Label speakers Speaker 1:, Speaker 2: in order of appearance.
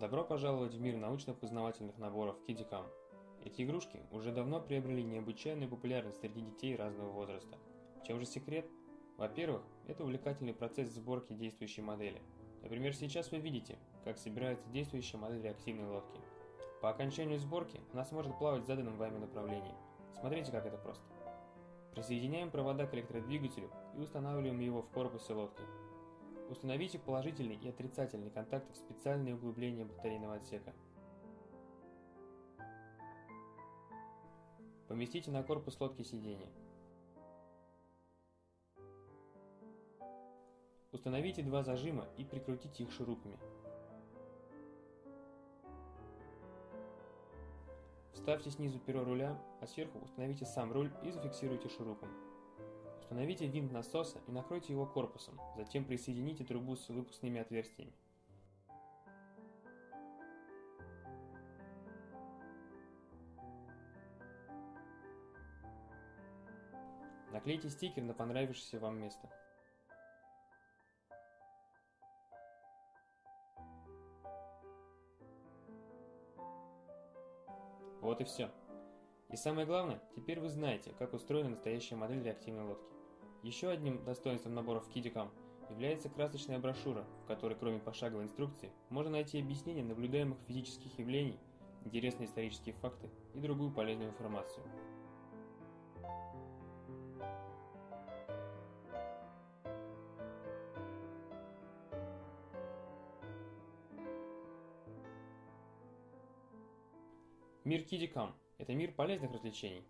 Speaker 1: Добро пожаловать в мир научно-познавательных наборов KidiCam. Эти игрушки уже давно приобрели необычайную популярность среди детей разного возраста. В чем же секрет? Во-первых, это увлекательный процесс сборки действующей модели. Например, сейчас вы видите, как собирается действующая модель реактивной лодки. По окончанию сборки она сможет плавать в заданном вами направлении. Смотрите, как это просто. Присоединяем провода к электродвигателю и устанавливаем его в корпусе лодки. Установите положительный и отрицательный контакты в специальные углубления батарейного отсека. Поместите на корпус лодки сиденье. Установите два зажима и прикрутите их шурупами. Вставьте снизу перо руля, а сверху установите сам руль и зафиксируйте шурупом. Установите винт насоса и накройте его корпусом, затем присоедините трубу с выпускными отверстиями. Наклейте стикер на понравившееся вам место. Вот и все. И самое главное, теперь вы знаете, как устроена настоящая модель реактивной лодки. Еще одним достоинством наборов KidiCam является красочная брошюра, в которой кроме пошаговой инструкции можно найти объяснение наблюдаемых физических явлений, интересные исторические факты и другую полезную информацию. Мир KidiCam – это мир полезных развлечений.